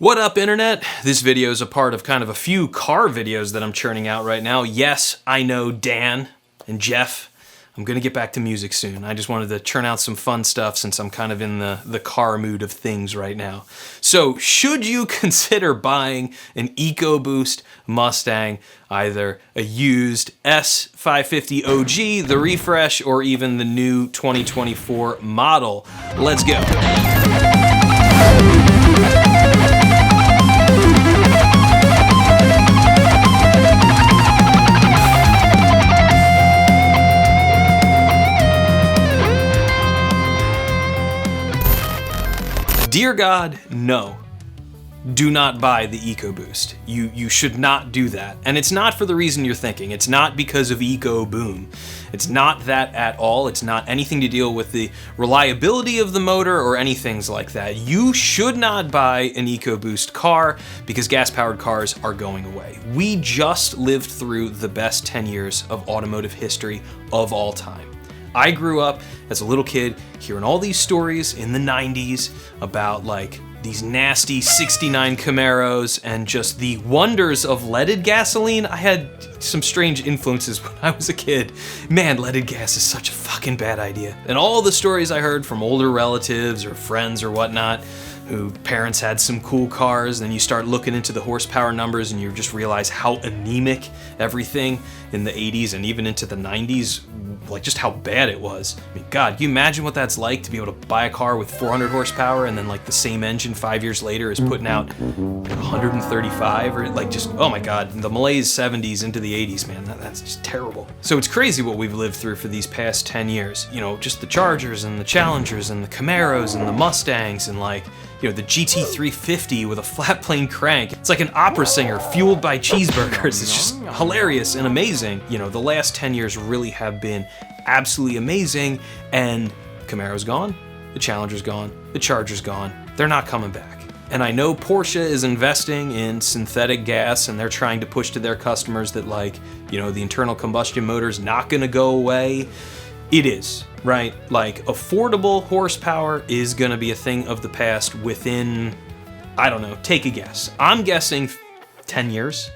What up, internet? This video is a part of kind of a few car videos that I'm churning out right now. Yes, I know, Dan and Jeff, I'm gonna get back to music soon. I just wanted to churn out some fun stuff since I'm kind of in the car mood of things right now. So, should you consider buying an Ecoboost Mustang, either a used S550 OG, the refresh, or even the new 2024 model? Let's go. Dear God, no. Do not buy the Ecoboost. You should not do that. And it's not for the reason you're thinking. It's not because of ecoboom. It's not that at all. It's not anything to deal with the reliability of the motor or anything like that. You should not buy an Ecoboost car because gas-powered cars are going away. We just lived through the best 10 years of automotive history of all time. I grew up as a little kid hearing all these stories in the 90s about like these nasty 69 Camaros and just the wonders of leaded gasoline. I had some strange influences when I was a kid. Man, leaded gas is such a fucking bad idea. And all the stories I heard from older relatives or friends or whatnot, who parents had some cool cars, and you start looking into the horsepower numbers and you just realize how anemic everything in the 80s and even into the 90s, like just how bad it was. I mean, God, can you imagine what that's like to be able to buy a car with 400 horsepower and then like the same engine 5 years later is putting out 135 or like just, oh my God, the malaise 70s into the 80s, man, that's just terrible. So it's crazy what we've lived through for these past 10 years. You know, just the Chargers and the Challengers and the Camaros and the Mustangs and like, you know, the GT 350 with a flat plane crank. It's like an opera singer fueled by cheeseburgers. It's just hilarious and amazing. You know, the last 10 years really have been absolutely amazing, and Camaro's gone, the Challenger's gone, the Charger's gone. They're not coming back. And I know Porsche is investing in synthetic gas and they're trying to push to their customers that, like, you know, the internal combustion motor's not gonna go away. It is, right? Like, affordable horsepower is gonna be a thing of the past within, I don't know, take a guess. I'm guessing 10 years.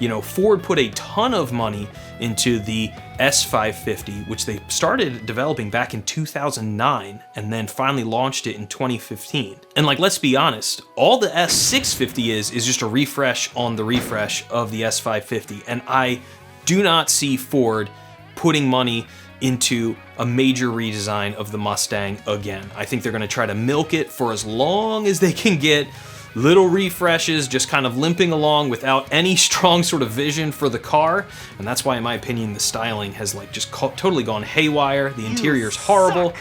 You know, Ford put a ton of money into the S550, which they started developing back in 2009 and then finally launched it in 2015. And like, let's be honest, all the S650 is just a refresh on the refresh of the S550. And I do not see Ford putting money into a major redesign of the Mustang again. I think they're gonna try to milk it for as long as they can get, little refreshes, just kind of limping along without any strong sort of vision for the car. And that's why, in my opinion, the styling has like just totally gone haywire. The interior's horrible.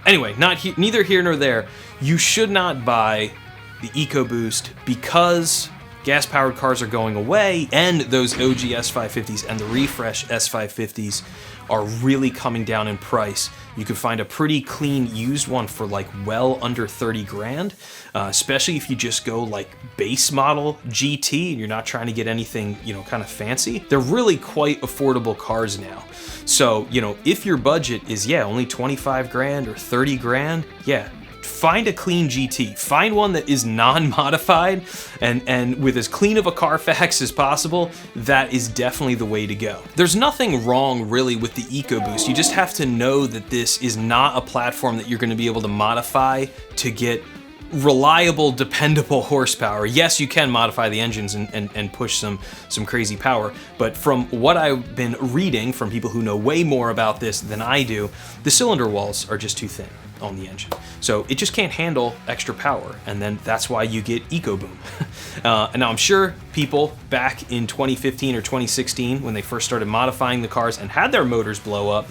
Anyway, neither here nor there. You should not buy the Ecoboost because gas-powered cars are going away, and those OG S550s and the refresh S550s are really coming down in price. You can find a pretty clean used one for like well under 30 grand, especially if you just go like base model GT and you're not trying to get anything, you know, kind of fancy. They're really quite affordable cars now. So, you know, if your budget is, yeah, only 25 grand or 30 grand, yeah, find a clean GT. Find one that is non-modified and with as clean of a Carfax as possible. That is definitely the way to go. There's nothing wrong really with the Ecoboost. You just have to know that this is not a platform that you're going to be able to modify to get reliable, dependable horsepower. Yes, you can modify the engines and push some crazy power, but from what I've been reading from people who know way more about this than I do, the cylinder walls are just too thin on the engine. So it just can't handle extra power, and then that's why you get ecoboom. And now I'm sure people back in 2015 or 2016, when they first started modifying the cars and had their motors blow up,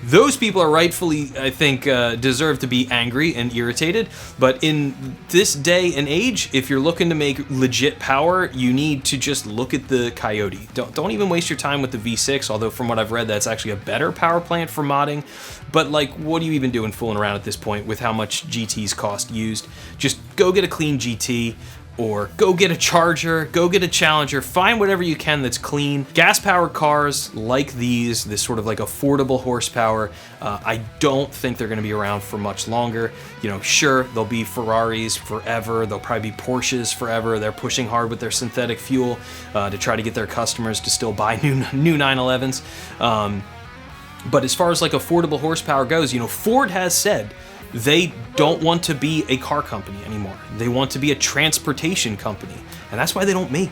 those people are rightfully, I think, deserve to be angry and irritated. But in this day and age, if you're looking to make legit power, you need to just look at the Coyote. Don't even waste your time with the V6, although from what I've read, that's actually a better power plant for modding. But like, what are you even doing fooling around at this point with how much GTs cost used? Just go get a clean GT. or go get a Charger, go get a Challenger, find whatever you can that's clean. Gas-powered cars like these, this sort of like affordable horsepower, I don't think they're gonna be around for much longer. You know, sure, there'll be Ferraris forever, there'll probably be Porsches forever. They're pushing hard with their synthetic fuel to try to get their customers to still buy new 911s. But as far as like affordable horsepower goes, you know, Ford has said they don't want to be a car company anymore. They want to be a transportation company. And that's why they don't make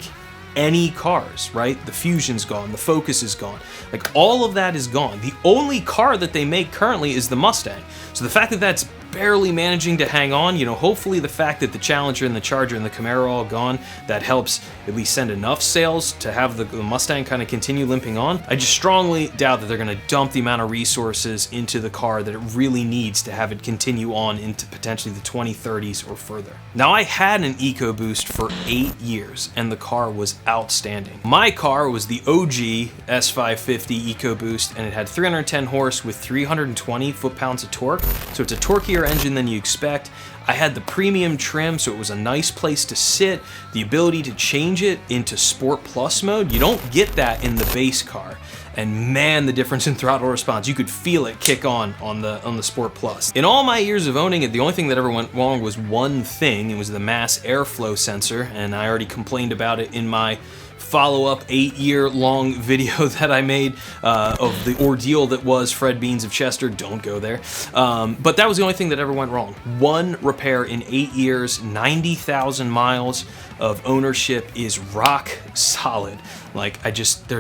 any cars, right? The Fusion's gone, the Focus is gone. Like all of that is gone. The only car that they make currently is the Mustang. So the fact that that's barely managing to hang on, you know, hopefully the fact that the Challenger and the Charger and the Camaro are all gone, that helps at least send enough sales to have the Mustang kind of continue limping on. I just strongly doubt that they're going to dump the amount of resources into the car that it really needs to have it continue on into potentially the 2030s or further. Now, I had an Ecoboost for 8 years and the car was outstanding. My car was the OG S550 Ecoboost and it had 310 horse with 320 foot-pounds of torque. So it's a torquier engine than you expect. I had the premium trim, so it was a nice place to sit. The ability to change it into Sport Plus mode, you don't get that in the base car. And man, the difference in throttle response, you could feel it kick on the Sport Plus. In all my years of owning it, the only thing that ever went wrong was one thing. It was the mass airflow sensor, and I already complained about it in my follow-up 8-year-long video that I made of the ordeal that was Fred Beans of Chester. Don't go there. But that was the only thing that ever went wrong. One repair in 8 years, 90,000 miles of ownership is rock solid. Like it just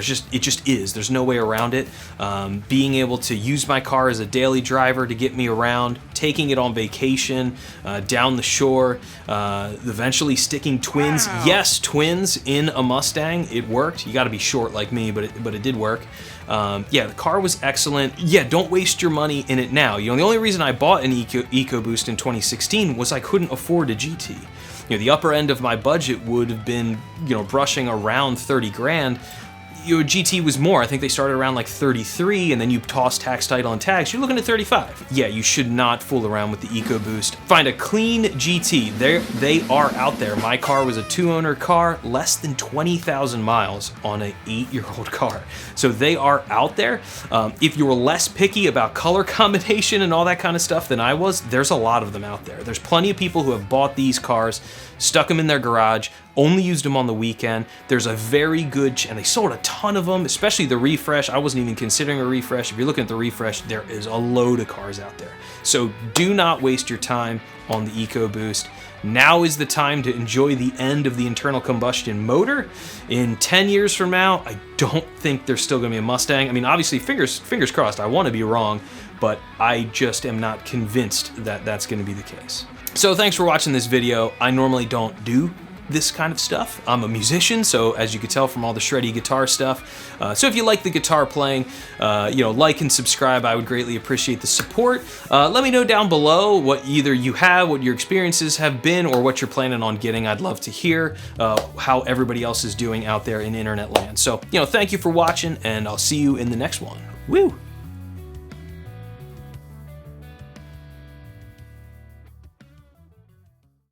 is. There's no way around it. Being able to use my car as a daily driver to get me around, taking it on vacation, down the shore, eventually sticking twins. Wow. Yes, twins in a Mustang. It worked. You got to be short like me, but it did work. Yeah, the car was excellent. Yeah, don't waste your money in it now. You know, the only reason I bought an Ecoboost in 2016 was I couldn't afford a GT. You know, the upper end of my budget would have been, you know, brushing around 30 grand. Your GT was more. I think they started around like 33, and then you toss tax, title, and tax, you're looking at 35. Yeah, you should not fool around with the Ecoboost. Find a clean GT. They are out there. My car was a 2-owner car, less than 20,000 miles on an 8-year-old car. So they are out there. If you were less picky about color combination and all that kind of stuff than I was, there's a lot of them out there. There's plenty of people who have bought these cars, stuck them in their garage, only used them on the weekend. There's a very good, and they sold a ton of them, especially the refresh. I wasn't even considering a refresh. If you're looking at the refresh, there is a load of cars out there. So do not waste your time on the Ecoboost. Now is the time to enjoy the end of the internal combustion motor. In 10 years from now, I don't think there's still gonna be a Mustang. I mean, obviously, fingers crossed, I wanna be wrong, but I just am not convinced that that's gonna be the case. So thanks for watching this video. I normally don't do this kind of stuff. I'm a musician, so as you can tell from all the shreddy guitar stuff. So if you like the guitar playing, you know, like and subscribe. I would greatly appreciate the support. Let me know down below what either you have, what your experiences have been, or what you're planning on getting. I'd love to hear how everybody else is doing out there in internet land. So, you know, thank you for watching, and I'll see you in the next one. Woo!